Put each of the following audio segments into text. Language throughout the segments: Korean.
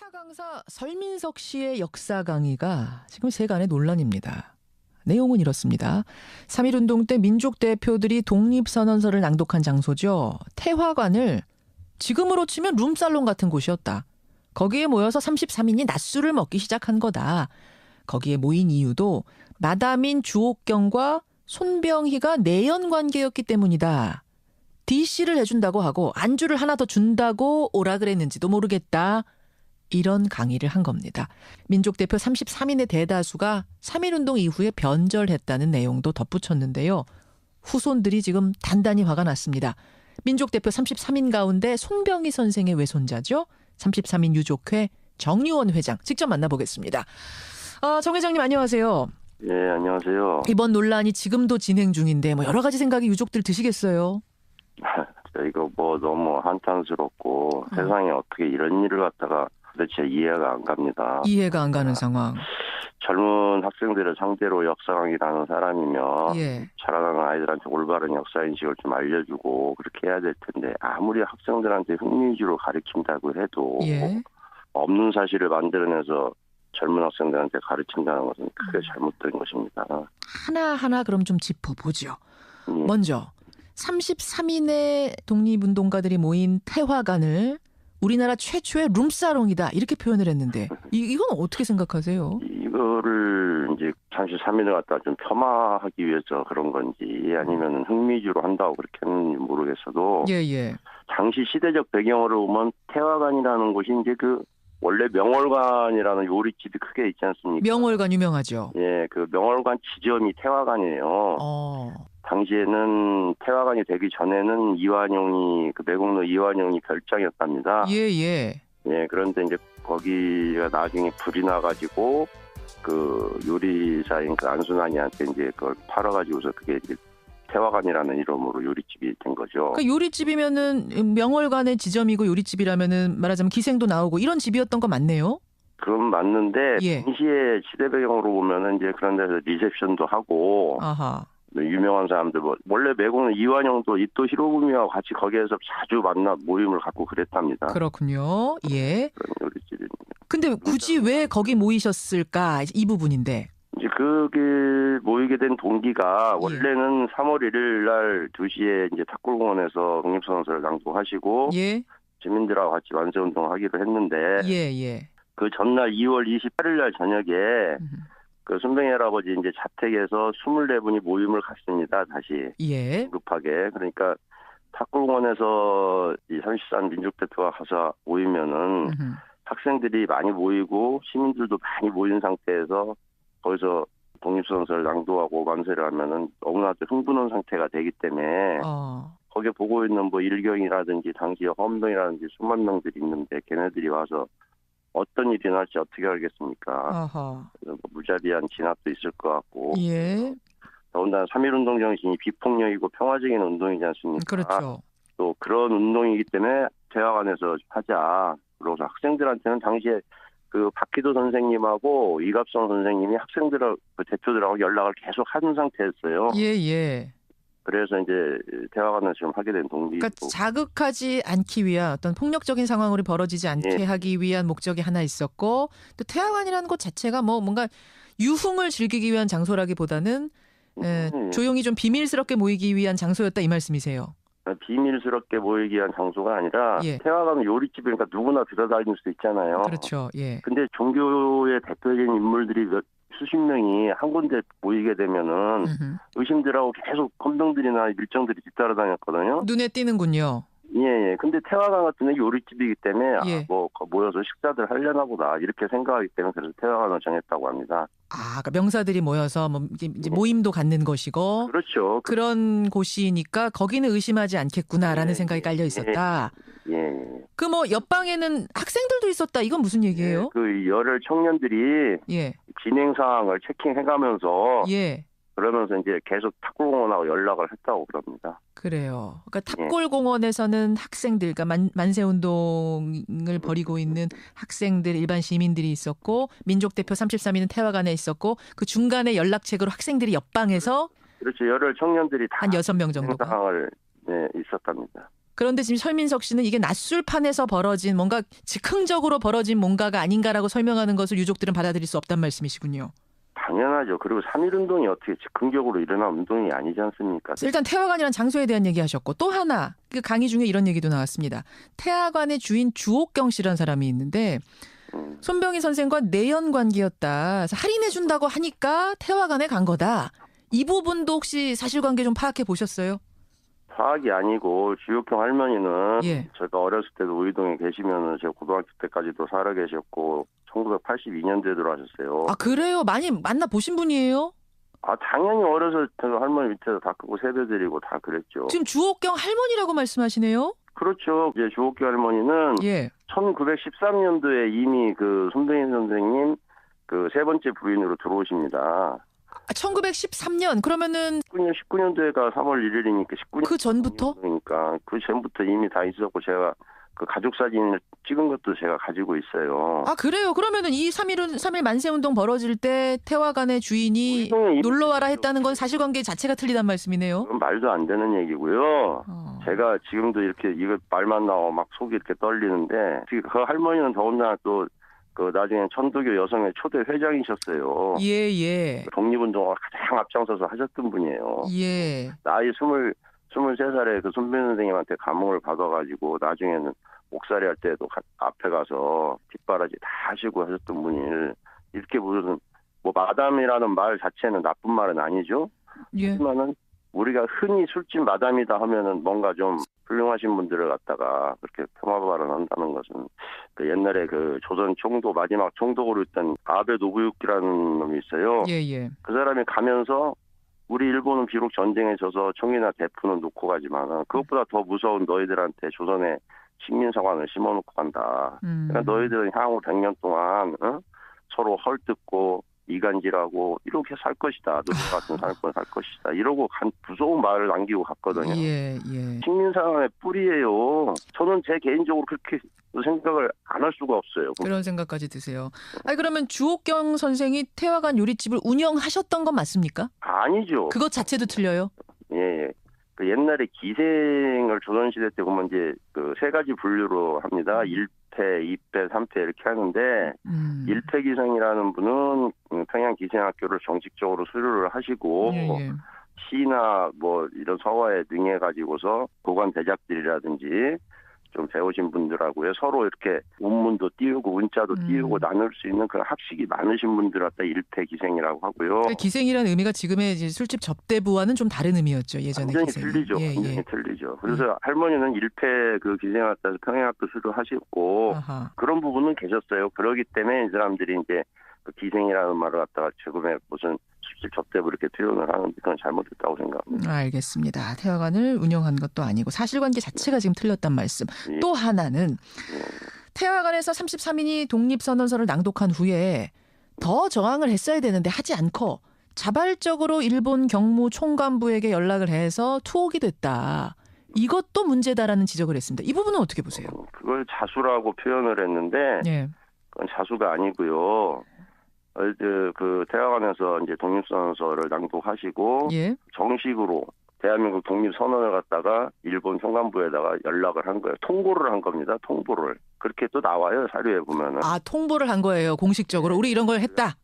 스타 강사 설민석 씨의 역사 강의가 지금 세간의 논란입니다. 내용은 이렇습니다. 3.1운동 때 민족 대표들이 독립선언서를 낭독한 장소죠. 태화관을 지금으로 치면 룸살롱 같은 곳이었다. 거기에 모여서 33인이 낮술을 먹기 시작한 거다. 거기에 모인 이유도 마담인 주옥경과 손병희가 내연 관계였기 때문이다. DC를 해준다고 하고 안주를 하나 더 준다고 오라 그랬는지도 모르겠다. 이런 강의를 한 겁니다. 민족대표 33인의 대다수가 3.1운동 이후에 변절했다는 내용도 덧붙였는데요. 후손들이 지금 단단히 화가 났습니다. 민족대표 33인 가운데 손병희 선생의 외손자죠. 33인 유족회 정유원 회장 직접 만나보겠습니다. 정 회장님 안녕하세요. 예, 안녕하세요. 이번 논란이 지금도 진행 중인데 여러 가지 생각이 유족들 드시겠어요? 이거 너무 한탄스럽고 세상에 어떻게 이런 일을 갖다가 도대체 이해가 안 갑니다. 이해가 안 가는 상황. 젊은 학생들을 상대로 역사 강의를 하는 사람이면 예. 자라나는 아이들한테 올바른 역사 인식을 좀 알려주고 그렇게 해야 될 텐데 아무리 학생들한테 흥미 위주로 가르친다고 해도 예. 없는 사실을 만들어내서 젊은 학생들한테 가르친다는 것은 크게 잘못된 것입니다. 하나하나 그럼 좀 짚어보죠. 먼저 33인의 독립운동가들이 모인 태화관을 우리나라 최초의 룸사롱이다 이렇게 표현을 했는데 이건 어떻게 생각하세요? 이거를 이제 33인을 갖다 좀 폄하하기 위해서 그런 건지 아니면 흥미주로 한다고 그렇게 했는지 모르겠어도 예. 당시 시대적 배경으로 보면 태화관이라는 곳이 이제 원래 명월관이라는 요리집이 크게 있지 않습니까? 명월관 유명하죠. 예, 그 명월관 지점이 태화관이에요. 당시에는 태화관이 되기 전에는 매국노 이완용이 별장이었답니다. 예. 예, 그런데 이제 거기가 나중에 불이 나가지고 그 요리사인 그 안순환이한테 이제 그걸 팔아가지고서 그게 이제 태화관이라는 이름으로 요리집이 된 거죠. 그러니까 요리집이면은 명월관의 지점이고 요리집이라면은 말하자면 기생도 나오고 이런 집이었던 거 맞네요. 그건 맞는데 예. 당시에 시대 배경으로 보면은 이제 그런 데서 리셉션도 하고 유명한 사람들 원래 매국노 이완용도 이토 히로부미와 같이 거기에서 자주 만나 모임을 갖고 그랬답니다. 그렇군요. 예. 그런 요리집입니다. 근데 굳이 왜 거기 모이셨을까 이 부분인데. 이제 그게 모이게 된 동기가 원래는 3월 1일 날 2시에 이제 탁골공원에서 독립선언서를 낭독하시고 시민들하고 같이 만세운동을 하기로 했는데 그 전날 2월 28일 날 저녁에 그 손병희 할아버지 이제 자택에서 24분이 모임을 갖습니다. 다시 급하게. 그러니까 탁골공원에서 이 33 민족대표가 가서 모이면은 학생들이 많이 모이고 시민들도 많이 모인 상태에서 거기서 독립선언서를 낭독하고 만세를 하면은 너무나도 흥분한 상태가 되기 때문에 거기에 보고 있는 일경이라든지 당시에 헌병이라든지 수만 명들이 있는데 걔네들이 와서 어떤 일이 날지 어떻게 알겠습니까? 무자비한 진압도 있을 것 같고 더군다나 3.1운동 정신이 비폭력이고 평화적인 운동이지 않습니까? 그렇죠. 또 그런 운동이기 때문에 대화관에서 하자. 그래서 학생들한테는 당시에 그 박기도 선생님하고 이갑성 선생님이 그 대표들하고 연락을 계속 하는 상태였어요. 그래서 이제 대화관을 지금 하게 된 동기. 그러니까 자극하지 않기 위한 어떤 폭력적인 상황으로 벌어지지 않게 하기 위한 목적이 하나 있었고 또 태화관이라는 곳 자체가 뭔가 유흥을 즐기기 위한 장소라기보다는 조용히 좀 비밀스럽게 모이기 위한 장소였다 이 말씀이세요. 비밀스럽게 모이기 위한 장소가 아니라 태화관은 요리집이니까 누구나 들어다닐 수 있잖아요. 그렇죠. 근데 종교의 대표적인 인물들이 수십 명이 한 군데 모이게 되면은 의심들하고 계속 헌병들이나 밀정들이 뒤따라다녔거든요. 눈에 띄는군요. 근데 태화관 같은 데 요리집이기 때문에 모여서 식사들 하려나 보다 이렇게 생각하기 때문에 그래서 태화관을 정했다고 합니다. 그러니까 명사들이 모여서 이제 모임도 갖는 것이고 그렇죠. 그런 곳이니까 거기는 의심하지 않겠구나라는 생각이 깔려 있었다. 그 옆방에는 학생들도 있었다. 이건 무슨 얘기예요? 그 열혈 청년들이 진행 상황을 체킹해가면서 그러면서 이제 계속 탁골공원하고 연락을 했다고 그럽니다. 그래요. 그러니까 탑골공원에서는 학생들, 그러니까 만세운동을 벌이고 있는 학생들, 일반 시민들이 있었고 민족대표 33인은 태화관에 있었고 그 중간에 연락책으로 학생들이 옆방에서 그렇죠. 열혈 청년들이 다 한 6명 정도가 상황을 있었답니다. 그런데 지금 설민석 씨는 이게 낮술판에서 벌어진 뭔가 즉흥적으로 벌어진 뭔가가 아닌가라고 설명하는 것을 유족들은 받아들일 수 없단 말씀이시군요. 당연하죠. 그리고 3.1운동이 어떻게 즉흥적으로 일어난 운동이 아니지 않습니까? 일단 태화관이라는 장소에 대한 얘기하셨고 또 하나 그 강의 중에 이런 얘기도 나왔습니다. 태화관의 주인 주옥경 씨라는 사람이 있는데 손병희 선생과 내연 관계였다. 그래서 할인해준다고 하니까 태화관에 간 거다. 이 부분도 혹시 사실관계 좀 파악해 보셨어요? 파악이 아니고 주옥경 할머니는 예. 제가 어렸을 때도 우이동에 계시면은 제가 고등학교 때까지도 살아 계셨고 1982년도에 들어가셨어요. 아 그래요? 많이 만나 보신 분이에요? 아 당연히 어려서 할머니 밑에서 다 크고 세대들이고 다 그랬죠. 지금 주옥경 할머니라고 말씀하시네요? 그렇죠. 이제 주옥경 할머니는 예. 1913년도에 이미 그 손병희 선생님 그 세 번째 부인으로 들어오십니다. 1913년 그러면은 19년도에가 3월 1일이니까 19년 그 전부터? 그러니까 그 전부터 이미 다 있었고 제가 그 가족 사진을 찍은 것도 제가 가지고 있어요. 아 그래요? 그러면은 이 3.1 만세운동 벌어질 때 태화관의 주인이 놀러와라 했다는 건 사실관계 자체가 틀리단 말씀이네요. 그건 말도 안 되는 얘기고요. 제가 지금도 이렇게 이거 말만 나오고 막 속이 이렇게 떨리는데 그 할머니는 더군다나 또 그 나중에 천도교 여성의 초대 회장이셨어요. 예. 독립운동을 가장 앞장서서 하셨던 분이에요. 예. 나이 23살에 그 손병희 선생님한테 감흥을 받아가지고 나중에는 옥살이 할 때도 앞에 가서 뒷바라지 다 하시고 하셨던 분이 이렇게 무슨 뭐 마담이라는 말 자체는 나쁜 말은 아니죠. 예. 하지만은 우리가 흔히 술집 마담이다 하면은 뭔가 좀 훌륭하신 분들을 갖다가 그렇게 폄하 발언한다는 것은 그 옛날에 그 조선 총독 마지막 총독으로 있던 아베 노부유키라는 놈이 있어요. 예. 그 사람이 가면서 우리 일본은 비록 전쟁에 져서 총이나 대포는 놓고 가지만 그것보다 더 무서운 너희들한테 조선의 식민사관을 심어놓고 간다. 그러니까 너희들은 향후 100년 동안 서로 헐뜯고 이간질하고 이렇게 살 것이다. 너희 같은 살건 살 것이다. 이러고 무서운 말을 남기고 갔거든요. 예. 식민사관의 뿌리예요. 저는 제 개인적으로 그렇게 생각을 안 할 수가 없어요. 그런 생각까지 드세요. 아니 그러면 주옥경 선생이 태화관 요리집을 운영하셨던 건 맞습니까? 아니죠. 그것 자체도 틀려요? 예. 그 옛날에 기생을 조선시대 때 보면 이제 그 세 가지 분류로 합니다. 1패, 2패, 3패 이렇게 하는데 1패 기생이라는 분은 평양 기생학교를 정식적으로 수료를 하시고 예. 시나 뭐 이런 서화에 능해가지고서 고관 대작들이라든지 좀 배우신 분들하고요. 서로 이렇게 운문도 띄우고 운자도 띄우고 나눌 수 있는 그런 학식이 많으신 분들 갖다 1패 기생이라고 하고요. 그러니까 기생이라는 의미가 지금의 이제 술집 접대부와는 좀 다른 의미였죠. 예전에 완전히 기생이. 틀리죠. 완전히 틀리죠. 그래서 할머니는 1패 그 기생 갖다서 평양학교 수료하셨고 그런 부분은 계셨어요. 그러기 때문에 이 사람들이 이제 그 기생이라는 말을 갖다가 지금의 무슨 술집 접대부 이렇게 표현을 하는데 그건 잘못됐다고 생각합니다. 알겠습니다. 태화관을 운영한 것도 아니고 사실관계 자체가 지금 틀렸단 말씀. 예. 또 하나는 태화관에서 33인이 독립선언서를 낭독한 후에 더 저항을 했어야 되는데 하지 않고 자발적으로 일본 경무 총관부에게 연락을 해서 투옥이 됐다. 이것도 문제다라는 지적을 했습니다. 이 부분은 어떻게 보세요? 그걸 자수라고 표현을 했는데 예. 그건 자수가 아니고요. 그 태화관에서 이제 독립선언서를 낭독하시고 예. 정식으로 대한민국 독립선언을 갖다가 일본 총관부에다가 연락을 한 거예요. 통보를 한 겁니다. 통보를. 그렇게 또 나와요. 사료에 보면은. 아, 통보를 한 거예요. 공식적으로. 우리 이런 걸 했다.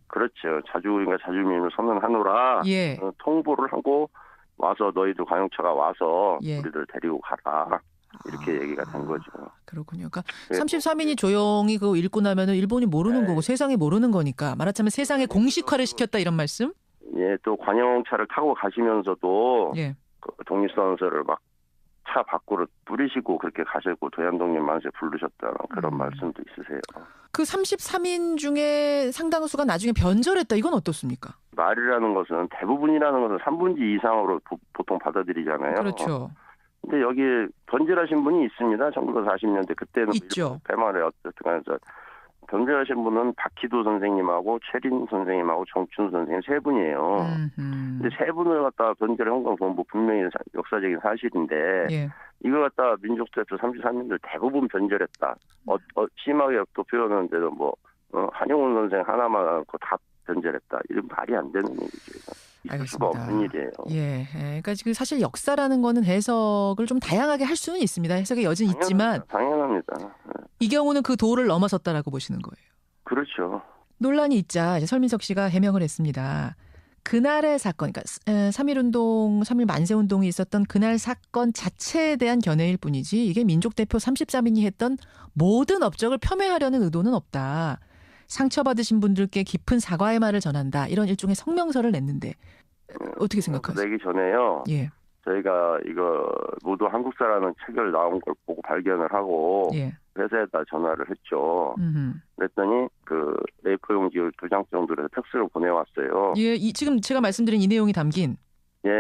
그렇죠. 자주민을 선언하노라. 예. 통보를 하고 와서 너희들 관용차가 와서 예. 우리들 데리고 가라. 이렇게 얘기가 된 거죠. 그렇군요. 그러니까 33인이 조용히 그거 읽고 나면은 일본이 모르는 거고 세상이 모르는 거니까 말하자면 세상에 공식화를 시켰다 이런 말씀? 예, 또 관용차를 타고 가시면서도 예. 그 독립선언서를 막 차 밖으로 뿌리시고 그렇게 가시고 도얀독립 만세 부르셨다는 그런 말씀도 있으세요. 그 33인 중에 상당수가 나중에 변절했다. 이건 어떻습니까? 말이라는 것은 대부분이라는 것은 3분지 이상으로 보통 받아들이잖아요. 그렇죠. 근데 여기 변절하신 분이 있습니다. 1940년대 그때는 있죠. 패말에 어떻게 해서 변절하신 분은 박희도 선생님하고 최린 선생님하고 정춘 선생님 세 분이에요. 근데 세 분을 갖다 변절한 건 뭐 분명히 역사적인 사실인데 예. 이걸 갖다 민족대표 33년들 대부분 변절했다. 심하게 또 표현하는데도 뭐 한용운 선생 하나만 않고 다 변절했다. 이런 말이 안 되는 얘기죠. 있을 수가 없는 일이에요. 예. 그러니까 지금 사실 역사라는 거는 해석을 좀 다양하게 할 수는 있습니다. 해석의 여지는 있지만. 당연합니다. 이 경우는 그 도를 넘어섰다라고 보시는 거예요. 그렇죠. 논란이 있자 이제 설민석 씨가 해명을 했습니다. 그날의 사건, 그러니까 3.1운동, 3.1 만세운동이 있었던 그날 사건 자체에 대한 견해일 뿐이지 이게 민족대표 33인이 했던 모든 업적을 폄훼하려는 의도는 없다. 상처받으신 분들께 깊은 사과의 말을 전한다. 이런 일종의 성명서를 냈는데 어떻게 생각하세요? 내기 전에요. 예. 저희가 이거 모두 한국사라는 책을 나온 걸 보고 발견을 하고 예. 회사에다 전화를 했죠. 그랬더니 그 A4 용지 2장 정도로 팩스를 보내왔어요. 예, 지금 제가 말씀드린 이 내용이 담긴. 예.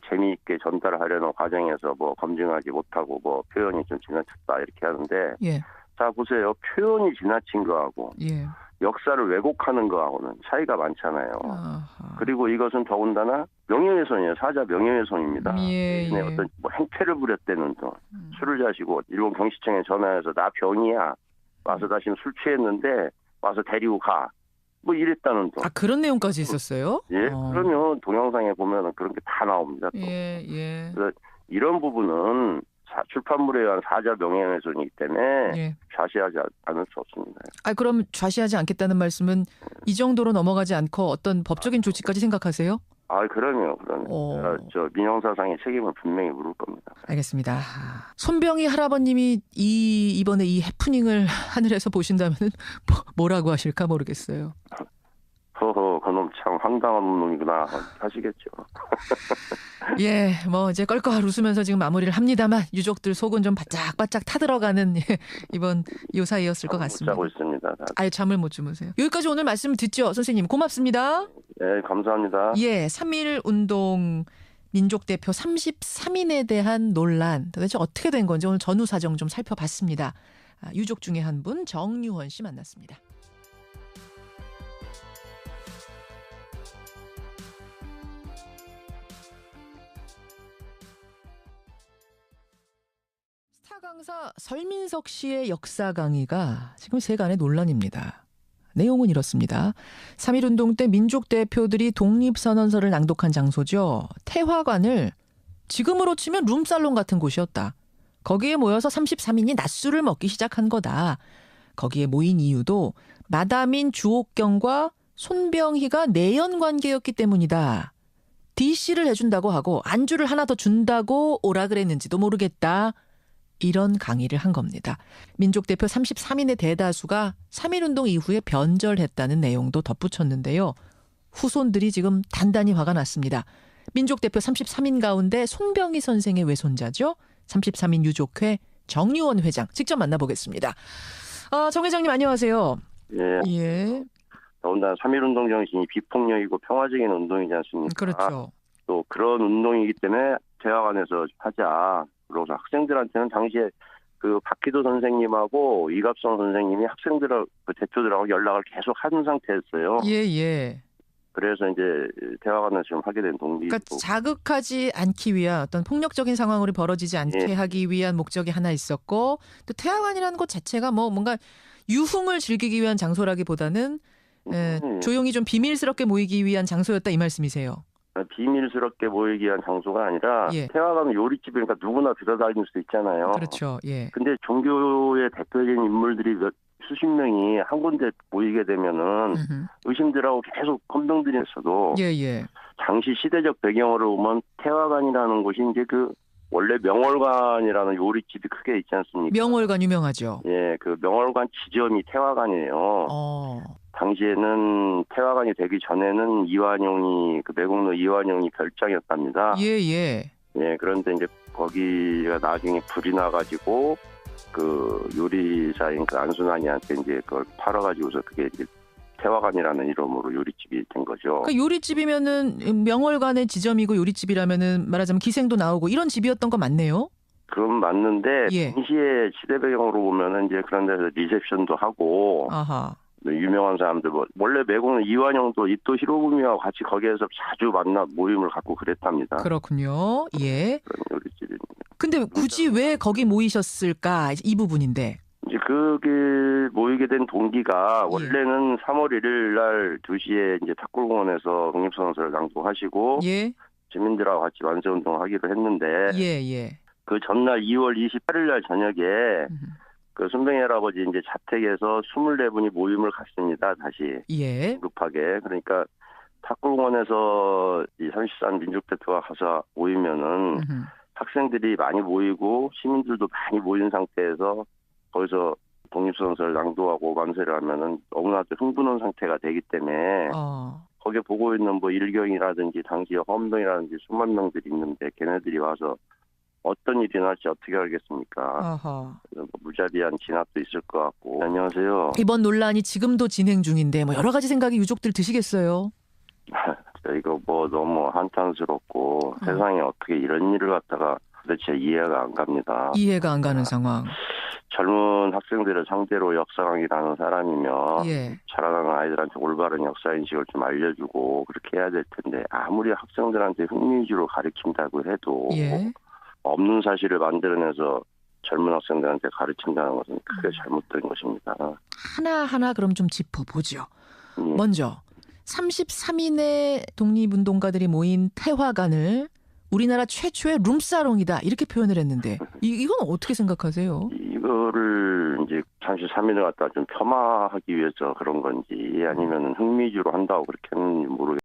재미있게 전달하려는 과정에서 뭐 검증하지 못하고 뭐 표현이 좀 지나쳤다 이렇게 하는데. 예. 자 보세요. 표현이 지나친 거하고 예. 역사를 왜곡하는 거하고는 차이가 많잖아요. 아하. 그리고 이것은 더군다나 명예훼손이에요. 사자 명예훼손입니다. 예. 어떤 뭐 행패를 부렸다는 등 술을 자시고 일본 경시청에 전화해서 나 병이야. 와서 다시 술 취했는데 와서 데리고 가. 뭐 이랬다는 등. 아 그런 내용까지 있었어요? 예. 그러면 동영상에 보면 그런 게 다 나옵니다. 또. 예. 그래서 이런 부분은 출판물에 의한 사자 명예훼손이기 때문에 좌시하지 않을 수 없습니다. 아 그럼 좌시하지 않겠다는 말씀은 이 정도로 넘어가지 않고 어떤 법적인 조치까지 생각하세요? 아 그럼요. 저 민형사상의 책임을 분명히 물을 겁니다. 알겠습니다. 손병희 할아버님이 이번에 이 해프닝을 하늘에서 보신다면은 뭐라고 하실까 모르겠어요. 허허, 그놈 참 황당한 놈이구나 하시겠죠. 예, 뭐 이제 껄껄 웃으면서 지금 마무리를 합니다만 유족들 속은 좀 바짝바짝 타들어가는 이번 요사이였을 것 같습니다. 못 자고 있습니다. 아예 잠을 못 주무세요. 여기까지 오늘 말씀 듣죠, 선생님. 고맙습니다. 네, 감사합니다. 예, 3.1운동 민족대표 33인에 대한 논란 도대체 어떻게 된 건지 오늘 전후 사정 좀 살펴봤습니다. 유족 중에 한 분 정유원 씨 만났습니다. 스타 강사 설민석 씨의 역사 강의가 지금 세간의 논란입니다. 내용은 이렇습니다. 3.1운동 때 민족 대표들이 독립선언서를 낭독한 장소죠. 태화관을 지금으로 치면 룸살롱 같은 곳이었다. 거기에 모여서 33인이 낮술을 먹기 시작한 거다. 거기에 모인 이유도 마담인 주옥경과 손병희가 내연 관계였기 때문이다. DC를 해준다고 하고 안주를 하나 더 준다고 오라 그랬는지도 모르겠다. 이런 강의를 한 겁니다. 민족대표 33인의 대다수가 3.1운동 이후에 변절했다는 내용도 덧붙였는데요. 후손들이 지금 단단히 화가 났습니다. 민족대표 33인 가운데 손병희 선생의 외손자죠. 33인 유족회 정유원 회장 직접 만나보겠습니다. 정 회장님 안녕하세요. 예. 더군다나 3.1운동 정신이 비폭력이고 평화적인 운동이지 않습니까? 그렇죠. 또 그런 운동이기 때문에 대화관에서 하자. 그래서 학생들한테는 당시에 그 박희도 선생님하고 이갑성 선생님이 학생들하고 그 대표들하고 연락을 계속 하는 상태였어요. 예. 그래서 이제 대화관에서 좀 하게 된 동기고. 그러니까 자극하지 않기 위한 어떤 폭력적인 상황으로 벌어지지 않게 하기 위한 목적이 하나 있었고 또 대화관이라는 것 자체가 뭔가 유흥을 즐기기 위한 장소라기보다는 조용히 좀 비밀스럽게 모이기 위한 장소였다 이 말씀이세요. 비밀스럽게 모이기 위한 장소가 아니라 태화가면 요리집이니까 누구나 들어다닐 수 있잖아요. 그렇죠. 예. 근데 종교의 대표적인 인물들이 수십 명이 한 군데 모이게 되면은 의심들하고 계속 혼동들이 있어도 당시 시대적 배경으로 보면 태화관이라는 곳이 이제 그 원래 명월관이라는 요리집이 크게 있지 않습니까? 명월관 유명하죠. 예, 그 명월관 지점이 태화관이에요. 당시에는 태화관이 되기 전에는 그 매국노 이완용이 별장이었답니다. 예, 그런데 이제 거기가 나중에 불이 나가지고 그 요리사인 그 안순환이한테 이제 그걸 팔아가지고서 그게 이제 태화관이라는 이름으로 요리집이 된 거죠. 그러니까 요리집이면은 명월관의 지점이고 요리집이라면은 말하자면 기생도 나오고 이런 집이었던 거 맞네요. 그건 맞는데 당시에 시대 배경으로 보면은 이제 그런 데서 리셉션도 하고. 유명한 사람들 원래 매국노 이완용도 이토 히로부미와 같이 거기에서 자주 만나 모임을 갖고 그랬답니다. 그렇군요. 예. 그런 요리집입니다. 근데 굳이 왜 거기 모이셨을까 이 부분인데. 이제 그게 모이게 된 동기가 원래는 3월 1일 날 2시에 이제 탁골공원에서 독립선언서를 낭독하시고 주민들하고 같이 완세운동 하기로 했는데 그 전날 2월 28일 날 저녁에 그 손병희 할아버지 이제 자택에서 24분이 모임을 갖습니다. 다시 급하게. 그러니까 탁골공원에서 이 33 민족대표가 가서 모이면은 학생들이 많이 모이고 시민들도 많이 모인 상태에서 거기서 독립선언서를 낭독하고 완세를 하면은 너무나도 흥분한 상태가 되기 때문에 거기에 보고 있는 뭐 일경이라든지 당시 허엄동이라든지 수만 명들이 있는데 걔네들이 와서 어떤 일이 날지 어떻게 알겠습니까? 무자비한 진압도 있을 것 같고. 안녕하세요. 이번 논란이 지금도 진행 중인데 뭐 여러 가지 생각이 유족들 드시겠어요? 이거 뭐 너무 한탄스럽고 세상에 어떻게 이런 일을 갖다가 도대체 이해가 안 갑니다. 이해가 안 가는 상황. 젊은 학생들을 상대로 역사 강의라는 사람이면 자라나는 아이들한테 올바른 역사 인식을 좀 알려주고 그렇게 해야 될 텐데 아무리 학생들한테 흥미 위주로 가르친다고 해도 없는 사실을 만들어내서 젊은 학생들한테 가르친다는 것은 크게 잘못된 것입니다. 하나하나 그럼 좀 짚어보죠. 먼저 33인의 독립운동가들이 모인 태화관을 우리나라 최초의 룸사롱이다 이렇게 표현을 했는데 이건 어떻게 생각하세요? 이거를 이제 33인을 갖다 좀 폄하하기 위해서 그런 건지 아니면 흥미주로 한다고 그렇게 했는지 모르겠어요.